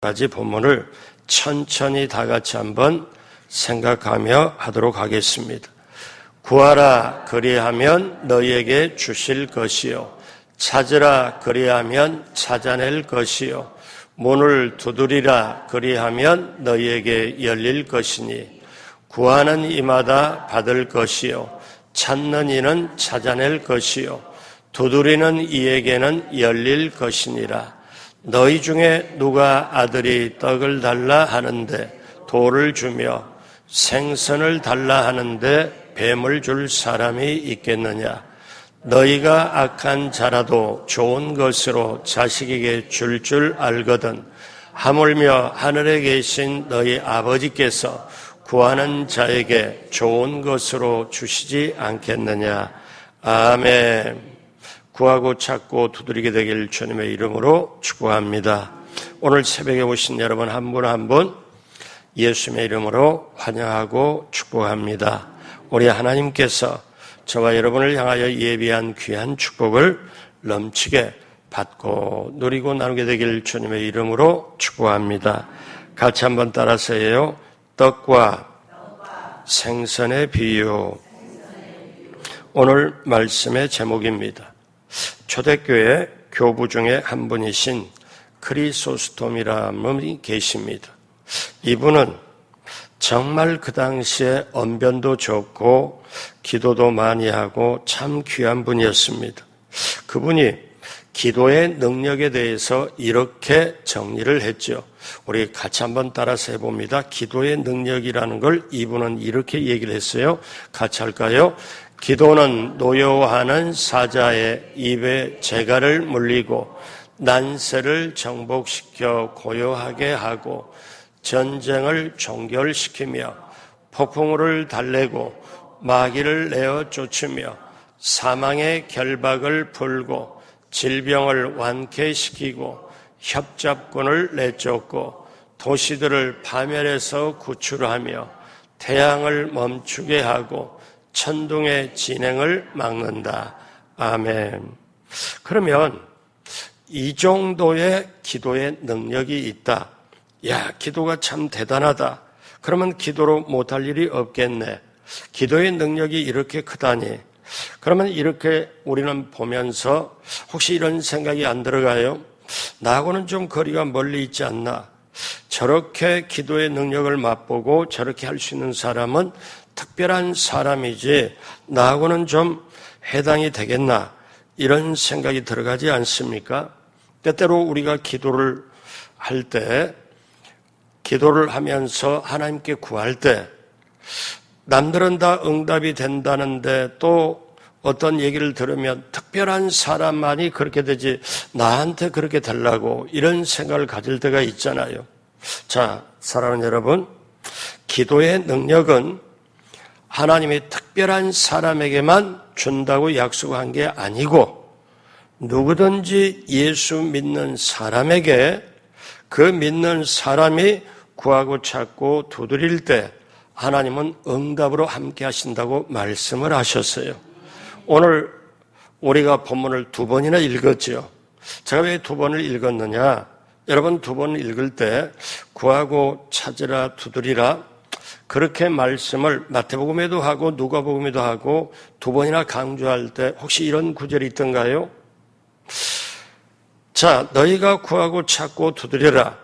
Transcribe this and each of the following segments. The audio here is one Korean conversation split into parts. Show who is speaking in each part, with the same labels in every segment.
Speaker 1: 가지 본문을 천천히 다 같이 한번 생각하며 하도록 하겠습니다. 구하라 그리하면 너희에게 주실 것이요 찾으라 그리하면 찾아낼 것이요 문을 두드리라 그리하면 너희에게 열릴 것이니 구하는 이마다 받을 것이요 찾는 이는 찾아낼 것이요 두드리는 이에게는 열릴 것이니라. 너희 중에 누가 아들이 떡을 달라 하는데 돌을 주며 생선을 달라 하는데 뱀을 줄 사람이 있겠느냐? 너희가 악한 자라도 좋은 것으로 자식에게 줄 알거든 하물며 하늘에 계신 너희 아버지께서 구하는 자에게 좋은 것으로 주시지 않겠느냐? 아멘. 구하고 찾고 두드리게 되길 주님의 이름으로 축복합니다. 오늘 새벽에 오신 여러분 한 분 한 분 예수님의 이름으로 환영하고 축복합니다. 우리 하나님께서 저와 여러분을 향하여 예비한 귀한 축복을 넘치게 받고 누리고 나누게 되길 주님의 이름으로 축복합니다. 같이 한번 따라서 해요. 떡과 생선의 비유. 오늘 말씀의 제목입니다. 초대교회 교부 중에 한 분이신 크리소스톰이라는 분이 계십니다. 이분은 정말 그 당시에 언변도 좋고 기도도 많이 하고 참 귀한 분이었습니다. 그분이 기도의 능력에 대해서 이렇게 정리를 했죠. 우리 같이 한번 따라서 해봅니다. 기도의 능력이라는 걸 이분은 이렇게 얘기를 했어요. 같이 할까요? 기도는 노여워하는 사자의 입에 재갈을 물리고 난세를 정복시켜 고요하게 하고 전쟁을 종결시키며 폭풍우를 달래고 마귀를 내어 쫓으며 사망의 결박을 풀고 질병을 완쾌시키고 협잡군을 내쫓고 도시들을 파멸해서 구출하며 태양을 멈추게 하고 천둥의 진행을 막는다. 아멘. 그러면 이 정도의 기도의 능력이 있다. 야, 기도가 참 대단하다. 그러면 기도로 못할 일이 없겠네. 기도의 능력이 이렇게 크다니. 그러면 이렇게 우리는 보면서 혹시 이런 생각이 안 들어가요? 나하고는 좀 거리가 멀리 있지 않나? 저렇게 기도의 능력을 맛보고 저렇게 할 수 있는 사람은 특별한 사람이지 나하고는 좀 해당이 되겠나? 이런 생각이 들어가지 않습니까? 때때로 우리가 기도를 할 때, 기도를 하면서 하나님께 구할 때 남들은 다 응답이 된다는데 또 어떤 얘기를 들으면 특별한 사람만이 그렇게 되지 나한테 그렇게 되려고 이런 생각을 가질 때가 있잖아요. 자, 사랑하는 여러분, 기도의 능력은 하나님이 특별한 사람에게만 준다고 약속한 게 아니고 누구든지 예수 믿는 사람에게 그 믿는 사람이 구하고 찾고 두드릴 때 하나님은 응답으로 함께 하신다고 말씀을 하셨어요. 오늘 우리가 본문을 2번이나 읽었죠. 제가 왜 2번을 읽었느냐? 여러분 2번 읽을 때 구하고 찾으라 두드리라 그렇게 말씀을 마태복음에도 하고 누가복음에도 하고 2번이나 강조할 때 혹시 이런 구절이 있던가요? 자, 너희가 구하고 찾고 두드려라.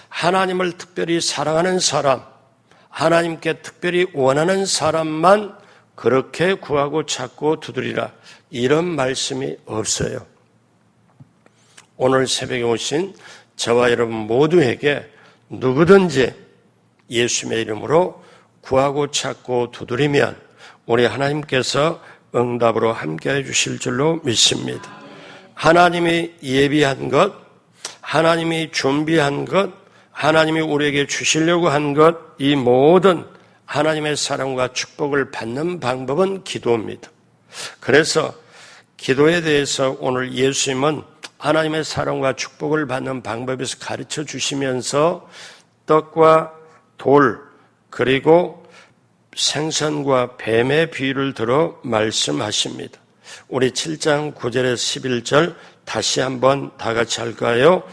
Speaker 1: 하나님을 특별히 사랑하는 사람, 하나님께 특별히 원하는 사람만 그렇게 구하고 찾고 두드리라. 이런 말씀이 없어요. 오늘 새벽에 오신 저와 여러분 모두에게 누구든지 예수님의 이름으로 구하고 찾고 두드리면 우리 하나님께서 응답으로 함께해 주실 줄로 믿습니다. 하나님이 예비한 것, 하나님이 준비한 것, 하나님이 우리에게 주시려고 한 것, 이 모든 하나님의 사랑과 축복을 받는 방법은 기도입니다. 그래서 기도에 대해서 오늘 예수님은 하나님의 사랑과 축복을 받는 방법에서 가르쳐 주시면서 떡과 돌 그리고 생선과 뱀의 비유를 들어 말씀하십니다. 우리 7장 9절에서 11절 다시 한번 다 같이 할까요?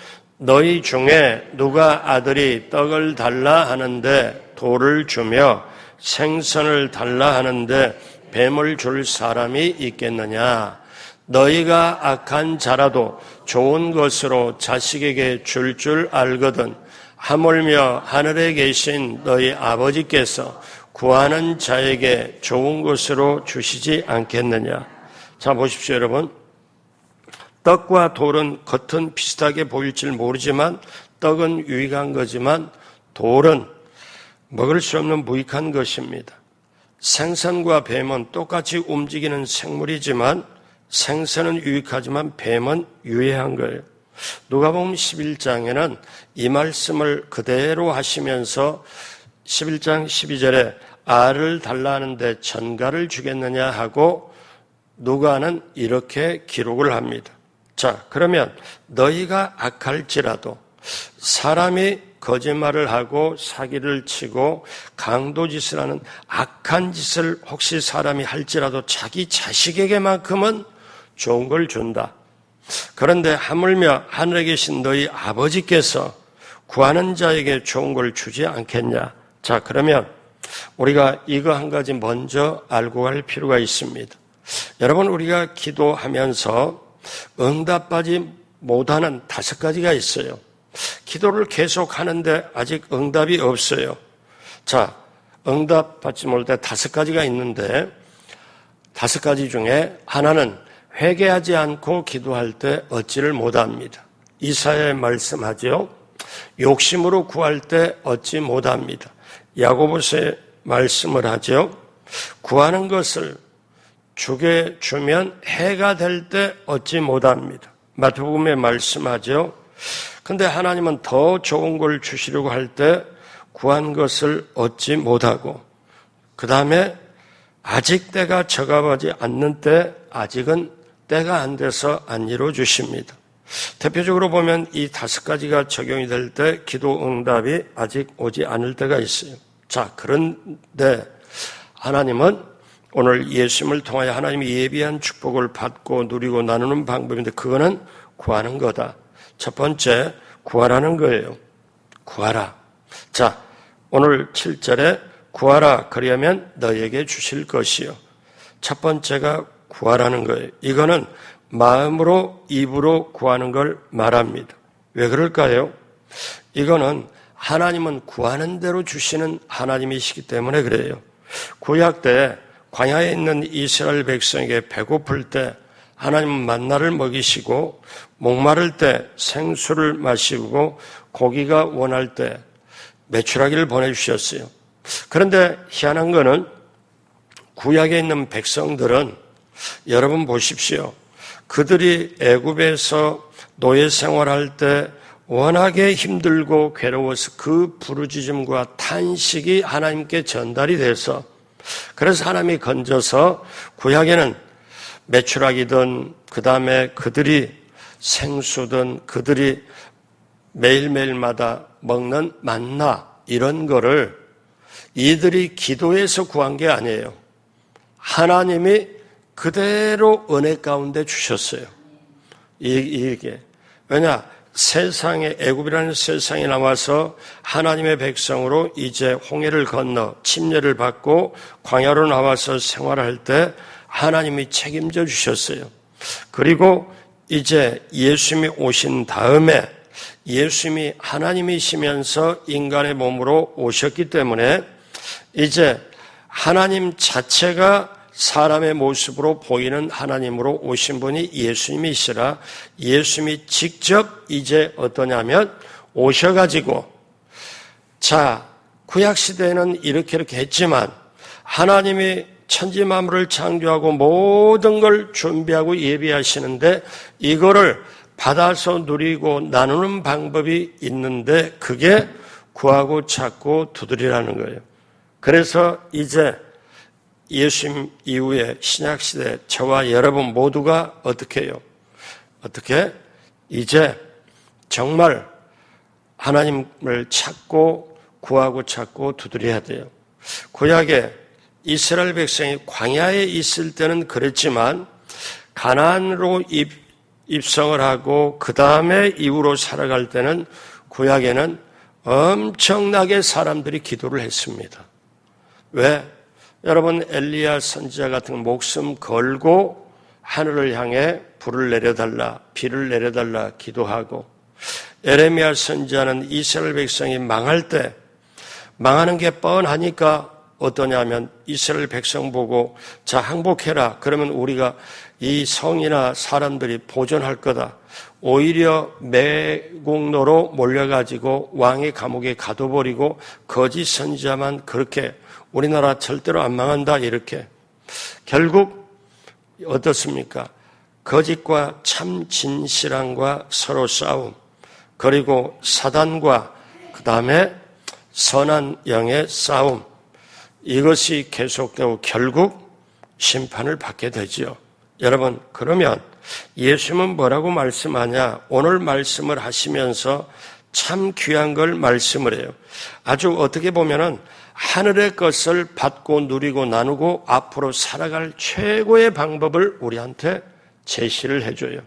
Speaker 1: 너희 중에 누가 아들이 떡을 달라 하는데 돌을 주며 생선을 달라 하는데 뱀을 줄 사람이 있겠느냐? 너희가 악한 자라도 좋은 것으로 자식에게 줄 알거든 하물며 하늘에 계신 너희 아버지께서 구하는 자에게 좋은 것으로 주시지 않겠느냐? 자, 보십시오, 여러분. 떡과 돌은 겉은 비슷하게 보일지 모르지만 떡은 유익한 거지만 돌은 먹을 수 없는 무익한 것입니다. 생선과 뱀은 똑같이 움직이는 생물이지만 생선은 유익하지만 뱀은 유해한 거예요. 누가복음 11장에는 이 말씀을 그대로 하시면서 11장 12절에 알을 달라 하는데 전갈을 주겠느냐 하고 누가는 이렇게 기록을 합니다. 자, 그러면 너희가 악할지라도 사람이 거짓말을 하고 사기를 치고 강도짓을 하는 악한 짓을 혹시 사람이 할지라도 자기 자식에게만큼은 좋은 걸 준다. 그런데 하물며 하늘에 계신 너희 아버지께서 구하는 자에게 좋은 걸 주지 않겠냐. 자, 그러면 우리가 이거 한 가지 먼저 알고 갈 필요가 있습니다. 여러분, 우리가 기도하면서 응답받지 못하는 5가지가 있어요. 기도를 계속 하는데 아직 응답이 없어요. 자, 응답받지 못할 때 5가지가 있는데 5가지 중에 하나는 회개하지 않고 기도할 때 얻지를 못합니다. 이사야에 말씀하죠. 욕심으로 구할 때 얻지 못합니다. 야고보서에 말씀을 하죠. 구하는 것을 주게 주면 해가 될 때 얻지 못합니다. 마태복음에 말씀하죠. 근데 하나님은 더 좋은 걸 주시려고 할 때 구한 것을 얻지 못하고 그 다음에 아직 때가 적합하지 않는 때 아직은 때가 안 돼서 안 이루어주십니다. 대표적으로 보면 이 5가지가 적용이 될 때 기도 응답이 아직 오지 않을 때가 있어요. 자, 그런데 하나님은 오늘 예수님을 통하여 하나님이 예비한 축복을 받고 누리고 나누는 방법인데 그거는 구하는 거다. 첫 번째, 구하라는 거예요. 구하라. 자, 오늘 7절에 구하라 그리하면 너희에게 주실 것이요. 첫 번째가 구하라는 거예요. 이거는 마음으로 입으로 구하는 걸 말합니다. 왜 그럴까요? 이거는 하나님은 구하는 대로 주시는 하나님이시기 때문에 그래요. 구약 때 광야에 있는 이스라엘 백성에게 배고플 때 하나님은 만나를 먹이시고 목마를 때 생수를 마시고 고기가 원할 때 메추라기를 보내주셨어요. 그런데 희한한 거는 구약에 있는 백성들은 여러분 보십시오. 그들이 애굽에서 노예 생활할 때 워낙에 힘들고 괴로워서 그 부르짖음과 탄식이 하나님께 전달이 돼서 그래서 하나님이 건져서 구약에는 메추라기든 그 다음에 그들이 생수든 그들이 매일매일마다 먹는 만나 이런 거를 이들이 기도해서 구한 게 아니에요. 하나님이 그대로 은혜 가운데 주셨어요. 이게 왜냐? 세상에 애굽이라는 세상에 나와서 하나님의 백성으로 이제 홍해를 건너 침례를 받고 광야로 나와서 생활할 때 하나님이 책임져 주셨어요. 그리고 이제 예수님이 오신 다음에 예수님이 하나님이시면서 인간의 몸으로 오셨기 때문에 이제 하나님 자체가 사람의 모습으로 보이는 하나님으로 오신 분이 예수님이시라 예수님이 직접 이제 어떠냐면 오셔가지고 자 구약시대에는 이렇게 했지만 하나님이 천지 만물을 창조하고 모든 걸 준비하고 예비하시는데 이거를 받아서 누리고 나누는 방법이 있는데 그게 구하고 찾고 두드리라는 거예요. 그래서 이제 예수님 이후에 신약시대 저와 여러분 모두가 어떻게 해요? 어떻게? 이제 정말 하나님을 찾고 구하고 찾고 두드려야 돼요. 구약에 이스라엘 백성이 광야에 있을 때는 그랬지만 가나안으로 입성을 하고 그 다음에 이후로 살아갈 때는 구약에는 엄청나게 사람들이 기도를 했습니다. 왜? 여러분 엘리야 선지자 같은 목숨 걸고 하늘을 향해 불을 내려달라, 비를 내려달라 기도하고, 에레미야 선지자는 이스라엘 백성이 망할 때 망하는 게 뻔하니까 어떠냐면 이스라엘 백성 보고 자 항복해라. 그러면 우리가 이 성이나 사람들이 보존할 거다. 오히려 매국노로 몰려가지고 왕의 감옥에 가둬버리고 거짓 선지자만 그렇게 우리나라 절대로 안 망한다 이렇게. 결국 어떻습니까? 거짓과 참 진실함과 서로 싸움, 그리고 사단과 그 다음에 선한 영의 싸움, 이것이 계속되고 결국 심판을 받게 되죠. 여러분, 그러면 예수님은 뭐라고 말씀하냐? 오늘 말씀을 하시면서 참 귀한 걸 말씀을 해요. 아주 어떻게 보면은 하늘의 것을 받고 누리고 나누고 앞으로 살아갈 최고의 방법을 우리한테 제시를 해줘요.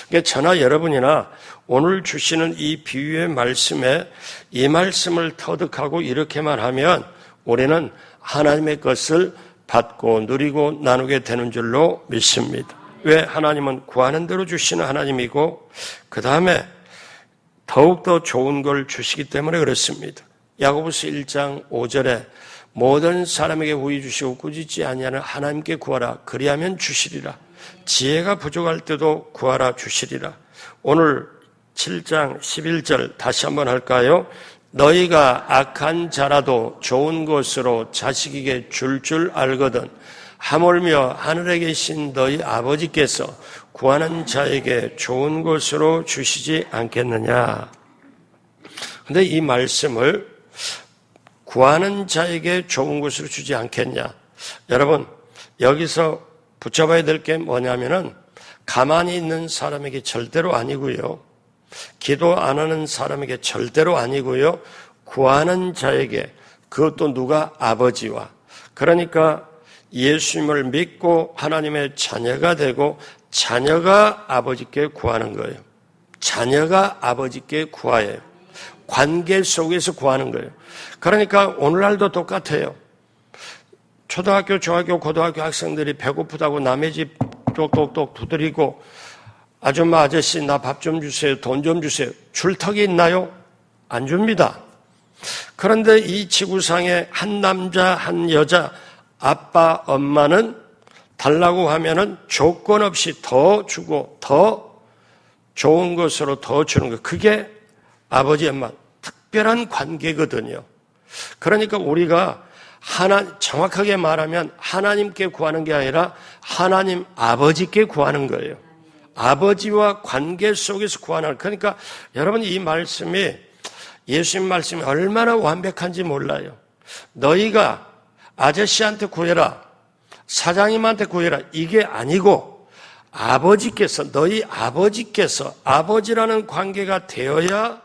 Speaker 1: 그러니까 저나 여러분이나 오늘 주시는 이 비유의 말씀에 이 말씀을 터득하고 이렇게만 하면 우리는 하나님의 것을 받고 누리고 나누게 되는 줄로 믿습니다. 왜? 하나님은 구하는 대로 주시는 하나님이고 그 다음에 더욱더 좋은 걸 주시기 때문에 그렇습니다. 야고보서 1장 5절에 모든 사람에게 후히 주시고 꾸짖지 아니하는 하나님께 구하라. 그리하면 주시리라. 지혜가 부족할 때도 구하라 주시리라. 오늘 7장 11절 다시 한번 할까요? 너희가 악한 자라도 좋은 것으로 자식에게 줄 알거든 하물며 하늘에 계신 너희 아버지께서 구하는 자에게 좋은 것으로 주시지 않겠느냐. 근데 이 말씀을 구하는 자에게 좋은 것으로 주지 않겠냐. 여러분, 여기서 붙잡아야 될 게 뭐냐면은 가만히 있는 사람에게 절대로 아니고요. 기도 안 하는 사람에게 절대로 아니고요. 구하는 자에게, 그것도 누가? 아버지와. 그러니까 예수님을 믿고 하나님의 자녀가 되고 자녀가 아버지께 구하는 거예요. 자녀가 아버지께 구하여요. 관계 속에서 구하는 거예요. 그러니까 오늘날도 똑같아요. 초등학교, 중학교, 고등학교 학생들이 배고프다고 남의 집 똑똑똑 두드리고 아줌마 아저씨 나 밥 좀 주세요. 돈 좀 주세요. 줄 턱이 있나요? 안 줍니다. 그런데 이 지구상에 한 남자 한 여자 아빠 엄마는 달라고 하면은 조건 없이 더 주고 더 좋은 것으로 더 주는 거. 그게 아버지 엄마 특별한 관계거든요. 그러니까 우리가 정확하게 말하면 하나님께 구하는 게 아니라 하나님 아버지께 구하는 거예요. 아버지와 관계 속에서 구하는. 그러니까 여러분 이 말씀이 예수님 말씀이 얼마나 완벽한지 몰라요. 너희가 아저씨한테 구해라, 사장님한테 구해라 이게 아니고 아버지께서, 너희 아버지께서 아버지라는 관계가 되어야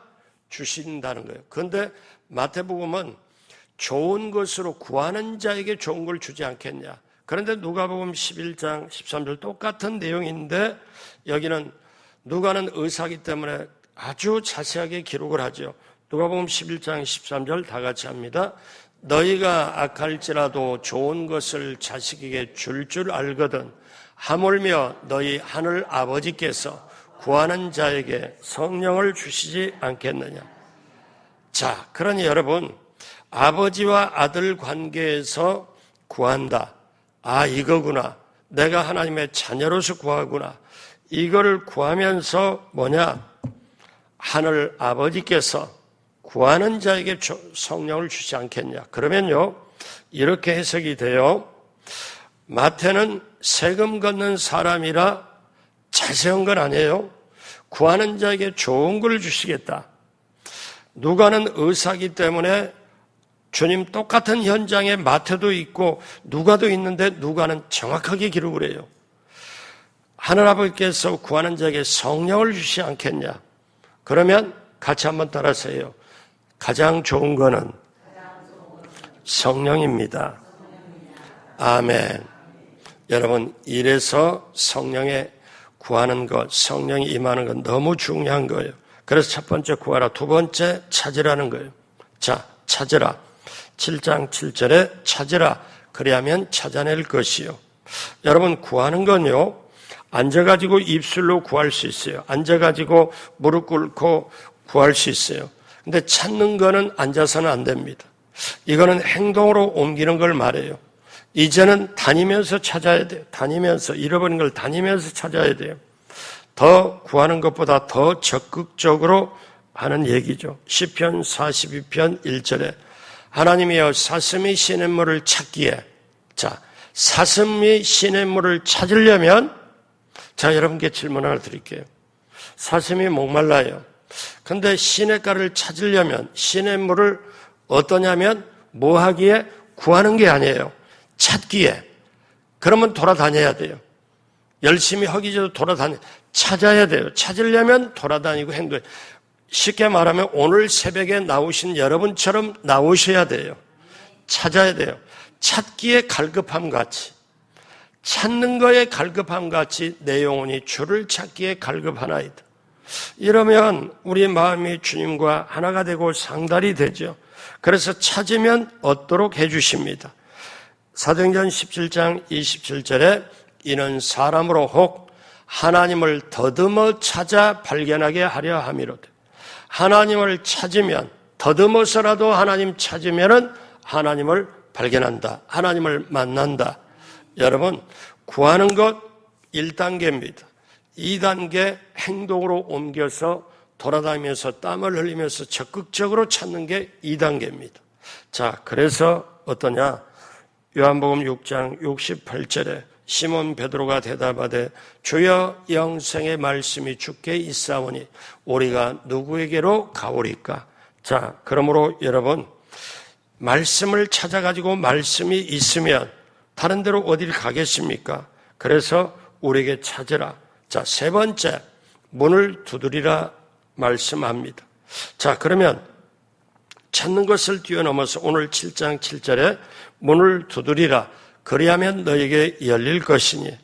Speaker 1: 주신다는 거예요. 그런데 마태복음은 좋은 것으로 구하는 자에게 좋은 걸 주지 않겠냐. 그런데 누가복음 11장 13절 똑같은 내용인데 여기는 누가는 의사이기 때문에 아주 자세하게 기록을 하죠. 누가복음 11장 13절 다 같이 합니다. 너희가 악할지라도 좋은 것을 자식에게 줄 알거든 하물며 너희 하늘 아버지께서 구하는 자에게 성령을 주시지 않겠느냐. 자, 그러니 여러분 아버지와 아들 관계에서 구한다. 아, 이거구나. 내가 하나님의 자녀로서 구하구나. 이거를 구하면서 뭐냐? 하늘 아버지께서 구하는 자에게 성령을 주지 않겠냐. 그러면요, 이렇게 해석이 돼요. 마태는 세금 걷는 사람이라 자세한 건 아니에요. 구하는 자에게 좋은 걸 주시겠다. 누가는 의사이기 때문에 주님 똑같은 현장에 마태도 있고 누가도 있는데 누가는 정확하게 기록을 해요. 하늘아버지께서 구하는 자에게 성령을 주시지 않겠냐. 그러면 같이 한번 따라하세요. 가장 좋은 거는 성령입니다. 아멘. 여러분, 이래서 성령의 구하는 것, 성령이 임하는 것 너무 중요한 거예요. 그래서 첫 번째 구하라, 두 번째 찾으라는 거예요. 자, 찾으라. 7장 7절에 찾으라. 그리하면 찾아낼 것이요. 여러분, 구하는 건요, 앉아가지고 입술로 구할 수 있어요. 앉아가지고 무릎 꿇고 구할 수 있어요. 근데 찾는 거는 앉아서는 안 됩니다. 이거는 행동으로 옮기는 걸 말해요. 이제는 다니면서 찾아야 돼요. 다니면서, 잃어버린 걸 다니면서 찾아야 돼요. 더 구하는 것보다 더 적극적으로 하는 얘기죠. 시편 42편 1절에 하나님이여 사슴이 시냇물을 찾기에, 자, 사슴이 시냇물을 찾으려면, 자, 여러분께 질문 하나 드릴게요. 사슴이 목말라요. 근데 시냇가를 찾으려면 시냇물을 어떠냐면 뭐 하기에? 구하는 게 아니에요. 찾기에. 그러면 돌아다녀야 돼요. 열심히 허기져도 찾아야 돼요. 찾으려면 돌아다니고 행동해. 쉽게 말하면 오늘 새벽에 나오신 여러분처럼 나오셔야 돼요. 찾아야 돼요. 찾기에 갈급함 같이, 찾는 거에 갈급함 같이 내 영혼이 주를 찾기에 갈급하나이다. 이러면 우리 마음이 주님과 하나가 되고 상달이 되죠. 그래서 찾으면 얻도록 해주십니다. 사도행전 17장 27절에 이는 사람으로 혹 하나님을 더듬어 찾아 발견하게 하려 함이로되, 하나님을 찾으면, 더듬어서라도 하나님 찾으면은 하나님을 발견한다. 하나님을 만난다. 여러분, 구하는 것 1단계입니다. 2단계 행동으로 옮겨서 돌아다니면서 땀을 흘리면서 적극적으로 찾는 게 2단계입니다. 자, 그래서 어떠냐? 요한복음 6장 68절에 시몬 베드로가 대답하되 주여 영생의 말씀이 주께 있사오니 우리가 누구에게로 가오리까? 자, 그러므로 여러분, 말씀을 찾아가지고 말씀이 있으면 다른 데로 어디를 가겠습니까? 그래서 우리에게 찾으라. 자, 세 번째, 문을 두드리라 말씀합니다. 자, 그러면 찾는 것을 뛰어넘어서 오늘 7장 7절에 문을 두드리라. 그리하면 너에게 열릴 것이니.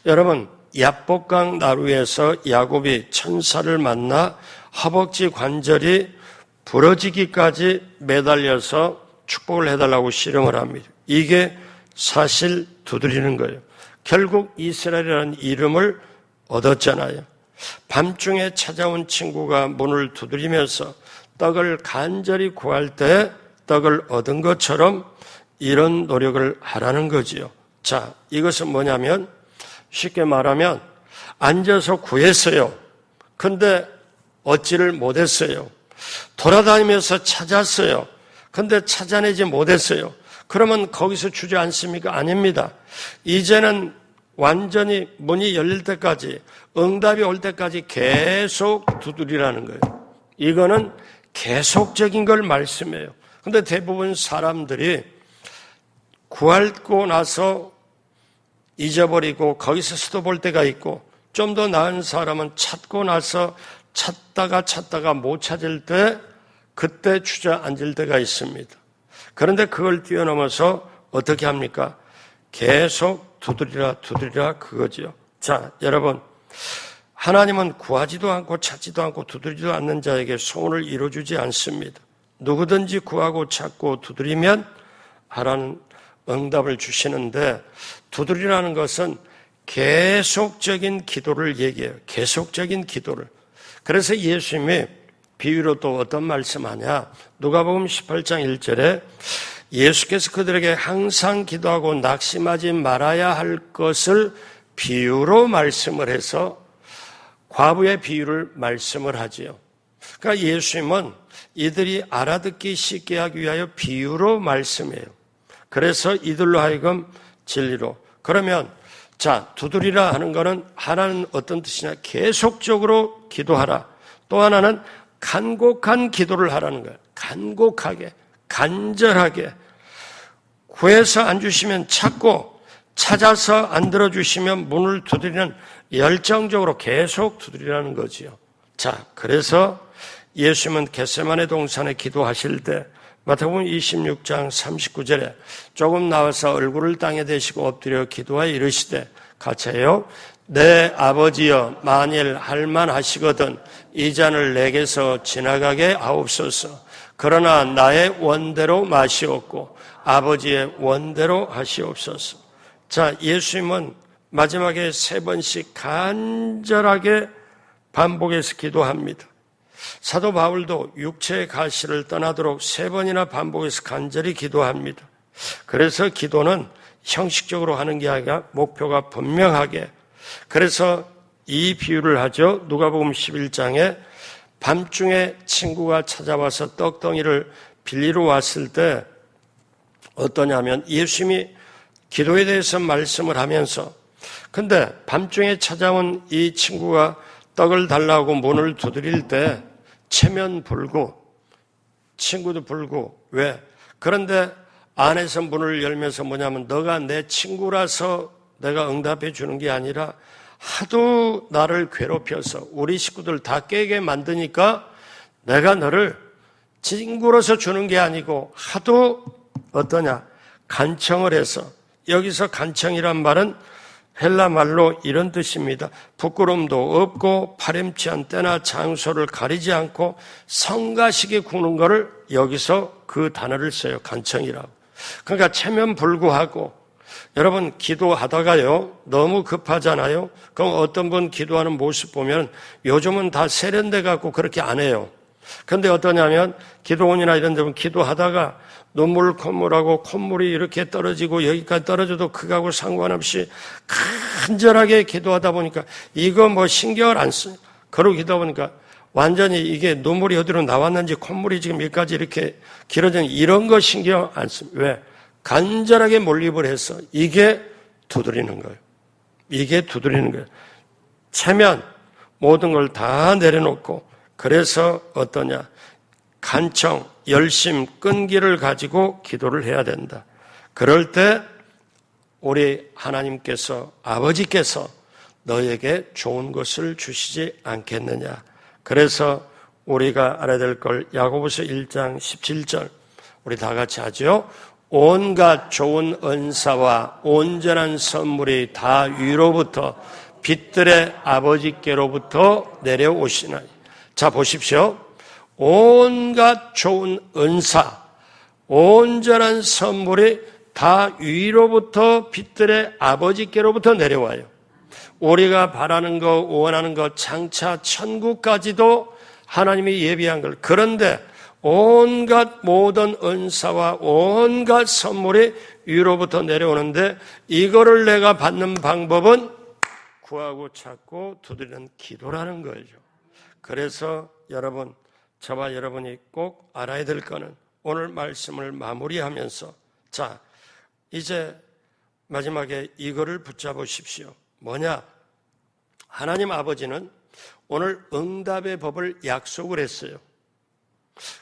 Speaker 1: 여러분, 야복강 나루에서 야곱이 천사를 만나 허벅지 관절이 부러지기까지 매달려서 축복을 해달라고 씨름을 합니다. 이게 사실 두드리는 거예요. 결국 이스라엘이라는 이름을 얻었잖아요. 밤중에 찾아온 친구가 문을 두드리면서 떡을 간절히 구할 때 떡을 얻은 것처럼 이런 노력을 하라는 거지요. 자, 이것은 뭐냐면 쉽게 말하면 앉아서 구했어요. 근데 얻지를 못했어요. 돌아다니면서 찾았어요. 근데 찾아내지 못했어요. 그러면 거기서 주저앉습니까? 아닙니다. 이제는 완전히 문이 열릴 때까지, 응답이 올 때까지 계속 두드리라는 거예요. 이거는 계속적인 걸 말씀해요. 근데 대부분 사람들이 구하고 나서 잊어버리고 거기서 수도 볼 때가 있고, 좀 더 나은 사람은 찾고 나서 찾다가 못 찾을 때 그때 주저앉을 때가 있습니다. 그런데 그걸 뛰어넘어서 어떻게 합니까? 계속 두드리라 그거지요. 자, 여러분, 하나님은 구하지도 않고 찾지도 않고 두드리지도 않는 자에게 소원을 이루어주지 않습니다. 누구든지 구하고 찾고 두드리면 하라는 응답을 주시는데, 두드리라는 것은 계속적인 기도를 얘기해요. 계속적인 기도를. 그래서 예수님이 비유로 또 어떤 말씀하냐? 누가복음 18장 1절에 예수께서 그들에게 항상 기도하고 낙심하지 말아야 할 것을 비유로 말씀을 해서 과부의 비유를 말씀을 하지요. 그러니까 예수님은 이들이 알아듣기 쉽게 하기 위하여 비유로 말씀해요. 그래서 이들로 하여금 진리로. 그러면 자, 두드리라 하는 거는 하나는 어떤 뜻이냐? 계속적으로 기도하라. 또 하나는 간곡한 기도를 하라는 거예요. 간곡하게, 간절하게. 구해서 안 주시면 찾고, 찾아서 안 들어주시면 문을 두드리는, 열정적으로 계속 두드리라는 거지요. 자, 그래서 예수님은 겟세마네 동산에 기도하실 때 마태복음 26장 39절에 조금 나와서 얼굴을 땅에 대시고 엎드려 기도하여 이르시되 같이 해요. 내 아버지여, 만일 할만하시거든 이 잔을 내게서 지나가게 하옵소서. 그러나 나의 원대로 마시옵고 아버지의 원대로 하시옵소서. 자, 예수님은 마지막에 3번씩 간절하게 반복해서 기도합니다. 사도 바울도 육체의 가시를 떠나도록 3번이나 반복해서 간절히 기도합니다. 그래서 기도는 형식적으로 하는 게 아니라 목표가 분명하게, 그래서 이 비유를 하죠. 누가복음 11장에 밤중에 친구가 찾아와서 떡덩이를 빌리러 왔을 때 어떠냐면 예수님이 기도에 대해서 말씀을 하면서, 근데 밤중에 찾아온 이 친구가 떡을 달라고 문을 두드릴 때 체면 불고 친구도 불고, 왜? 그런데 안에서 문을 열면서 뭐냐면 너가 내 친구라서 내가 응답해 주는 게 아니라 하도 나를 괴롭혀서 우리 식구들 다 깨게 만드니까 내가 너를 친구로서 주는 게 아니고 하도 어떠냐? 간청을 해서, 여기서 간청이란 말은 헬라 말로 이런 뜻입니다. 부끄럼도 없고 파렴치한 때나 장소를 가리지 않고 성가시게 구는 거를 여기서 그 단어를 써요. 간청이라고. 그러니까 체면불구하고, 여러분 기도하다가요 너무 급하잖아요. 그럼 어떤 분 기도하는 모습 보면 요즘은 다 세련돼 갖고 그렇게 안 해요. 그런데 어떠냐면 기도원이나 이런 데는 기도하다가 눈물 콧물하고 콧물이 이렇게 떨어지고 여기까지 떨어져도 그거하고 상관없이 간절하게 기도하다 보니까 이거 뭐 신경을 안 써요. 그러고 기도하다 보니까 완전히 이게 눈물이 어디로 나왔는지 콧물이 지금 여기까지 이렇게 길어진 이런 거 신경 안 씁니다. 왜? 간절하게 몰입을 해서 이게 두드리는 거예요. 이게 두드리는 거예요. 체면 모든 걸 다 내려놓고, 그래서 어떠냐? 간청, 열심, 끈기를 가지고 기도를 해야 된다. 그럴 때 우리 하나님께서, 아버지께서 너에게 좋은 것을 주시지 않겠느냐. 그래서 우리가 알아야 될 걸 야고보서 1장 17절 우리 다 같이 하죠. 온갖 좋은 은사와 온전한 선물이 다 위로부터 빛들의 아버지께로부터 내려오시나니. 자, 보십시오. 온갖 좋은 은사, 온전한 선물이 다 위로부터 빛들의 아버지께로부터 내려와요. 우리가 바라는 거, 원하는 거, 장차 천국까지도 하나님이 예비한 걸. 그런데 온갖 모든 은사와 온갖 선물이 위로부터 내려오는데 이거를 내가 받는 방법은 구하고 찾고 두드리는 기도라는 거죠. 그래서 여러분, 저와 여러분이 꼭 알아야 될 거는 오늘 말씀을 마무리하면서, 자, 이제 마지막에 이거를 붙잡으십시오. 뭐냐? 하나님 아버지는 오늘 응답의 법을 약속을 했어요.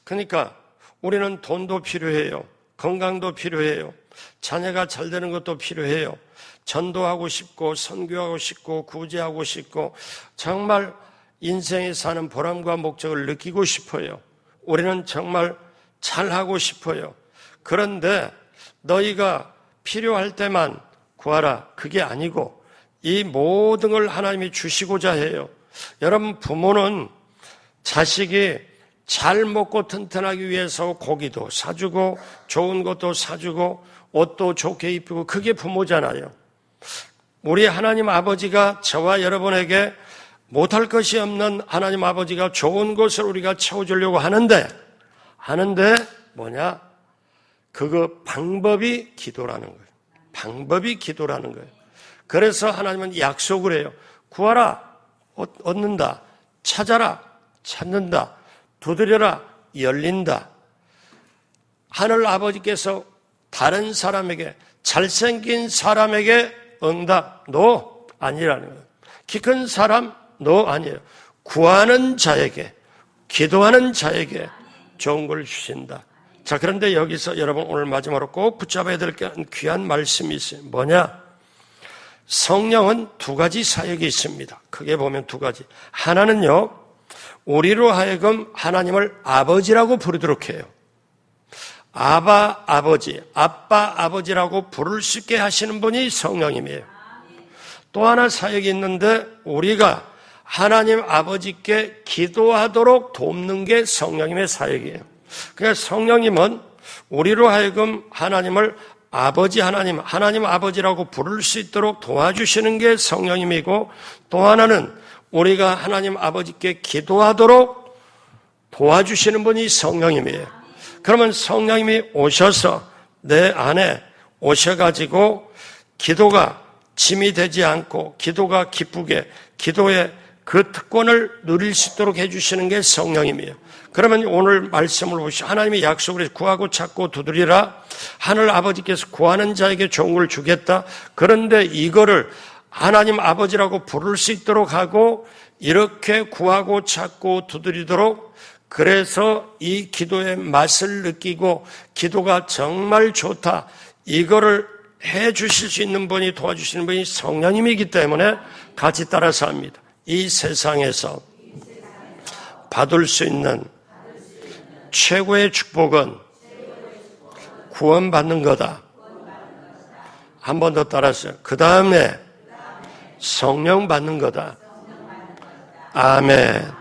Speaker 1: 그러니까 우리는 돈도 필요해요. 건강도 필요해요. 자녀가 잘 되는 것도 필요해요. 전도하고 싶고 선교하고 싶고 구제하고 싶고 정말 인생에 사는 보람과 목적을 느끼고 싶어요. 우리는 정말 잘하고 싶어요. 그런데 너희가 필요할 때만 구하라. 그게 아니고 이 모든 걸 하나님이 주시고자 해요. 여러분, 부모는 자식이 잘 먹고 튼튼하기 위해서 고기도 사주고 좋은 것도 사주고 옷도 좋게 입히고, 그게 부모잖아요. 우리 하나님 아버지가 저와 여러분에게 못할 것이 없는 하나님 아버지가 좋은 것을 우리가 채워주려고 하는데 뭐냐? 그거 방법이 기도라는 거예요. 방법이 기도라는 거예요. 그래서 하나님은 약속을 해요. 구하라, 얻는다. 찾아라, 찾는다. 두드려라, 열린다. 하늘 아버지께서 다른 사람에게, 잘생긴 사람에게 응답, 너 아니라는 거예요. 키 큰 사람, 너 아니에요. 구하는 자에게, 기도하는 자에게 좋은 걸 주신다. 자, 그런데 여기서 여러분 오늘 마지막으로 꼭 붙잡아야 될 귀한 말씀이 있어요. 뭐냐? 성령은 두 가지 사역이 있습니다. 크게 보면 두 가지. 하나는요, 우리로 하여금 하나님을 아버지라고 부르도록 해요. 아바 아버지, 아빠 아버지라고 부를 수 있게 하시는 분이 성령님이에요. 또 하나 사역이 있는데 우리가 하나님 아버지께 기도하도록 돕는 게 성령님의 사역이에요. 그러니까 성령님은 우리로 하여금 하나님을 아버지 하나님 아버지라고 부를 수 있도록 도와주시는 게 성령님이고, 또 하나는 우리가 하나님 아버지께 기도하도록 도와주시는 분이 성령님이에요. 그러면 성령님이 오셔서 내 안에 오셔가지고 기도가 짐이 되지 않고 기도가 기쁘게 기도의 그 특권을 누릴 수 있도록 해주시는 게 성령님이에요. 그러면 오늘 말씀을 보시면 하나님이 약속을 해서 구하고 찾고 두드리라. 하늘 아버지께서 구하는 자에게 좋은 걸 주겠다. 그런데 이거를 하나님 아버지라고 부를 수 있도록 하고 이렇게 구하고 찾고 두드리도록, 그래서 이 기도의 맛을 느끼고 기도가 정말 좋다, 이거를 해 주실 수 있는 분이, 도와주시는 분이 성령님이기 때문에 같이 따라서 합니다. 이 세상에서 받을 수 있는 최고의 축복은 구원받는 거다. 한 번 더 따라서요. 그 다음에 성령 받는 거다. 아멘.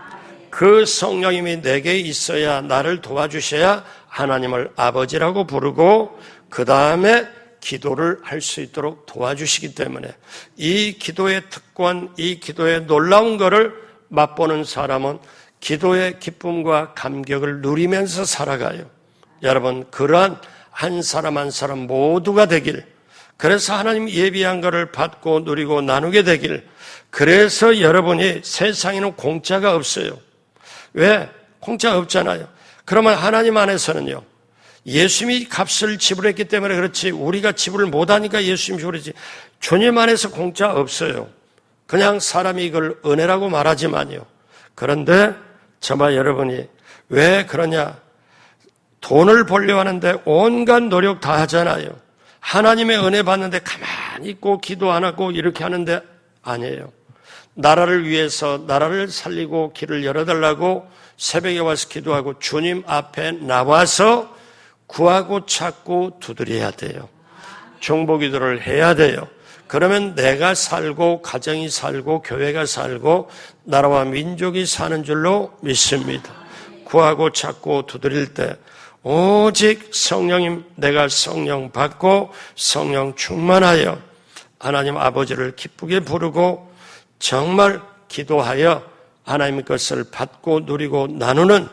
Speaker 1: 그 성령님이 내게 있어야, 나를 도와주셔야 하나님을 아버지라고 부르고 그 다음에 기도를 할 수 있도록 도와주시기 때문에 이 기도의 특권, 이 기도의 놀라운 것을 맛보는 사람은 기도의 기쁨과 감격을 누리면서 살아가요. 여러분, 그러한 한 사람 한 사람 모두가 되길, 그래서 하나님 예비한 것을 받고 누리고 나누게 되길, 그래서 여러분이, 세상에는 공짜가 없어요. 왜? 공짜가 없잖아요. 그러면 하나님 안에서는요, 예수님이 값을 지불했기 때문에 그렇지, 우리가 지불을 못하니까 예수님이 지불했지, 주님 안에서 공짜 없어요. 그냥 사람이 이걸 은혜라고 말하지만요. 그런데 저와 여러분이 왜 그러냐? 돈을 벌려 하는데 온갖 노력 다 하잖아요. 하나님의 은혜 받는데 가만히 있고 기도 안 하고 이렇게 하는데 아니에요. 나라를 위해서, 나라를 살리고 길을 열어달라고 새벽에 와서 기도하고 주님 앞에 나와서 구하고 찾고 두드려야 돼요. 중보기도를 해야 돼요. 그러면 내가 살고 가정이 살고 교회가 살고 나라와 민족이 사는 줄로 믿습니다. 구하고 찾고 두드릴 때 오직 성령님, 내가 성령 받고 성령 충만하여 하나님 아버지를 기쁘게 부르고 정말 기도하여 하나님의 것을 받고 누리고 나누는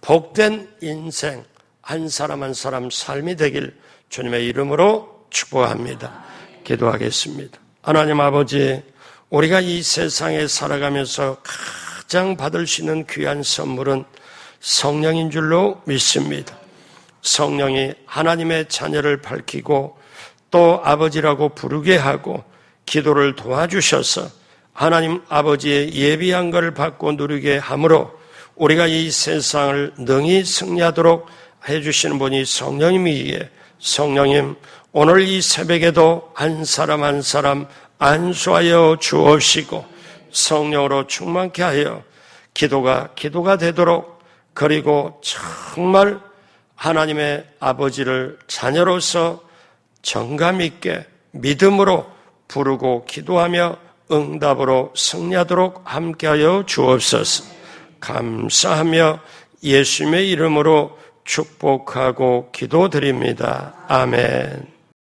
Speaker 1: 복된 인생, 한 사람 한 사람 삶이 되길 주님의 이름으로 축복합니다. 기도하겠습니다. 하나님 아버지, 우리가 이 세상에 살아가면서 가장 받을 수 있는 귀한 선물은 성령인 줄로 믿습니다. 성령이 하나님의 자녀를 밝히고 또 아버지라고 부르게 하고 기도를 도와주셔서 하나님 아버지의 예비한 것을 받고 누리게 함으로 우리가 이 세상을 능히 승리하도록 해주시는 분이 성령님이기에, 성령님, 오늘 이 새벽에도 한 사람 한 사람 안수하여 주옵시고 성령으로 충만케 하여 기도가 되도록, 그리고 정말 하나님의 아버지를 자녀로서 정감 있게 믿음으로 부르고 기도하며 응답으로 승리하도록 함께하여 주옵소서. 감사하며 예수님의 이름으로 축복하고 기도드립니다. 아멘.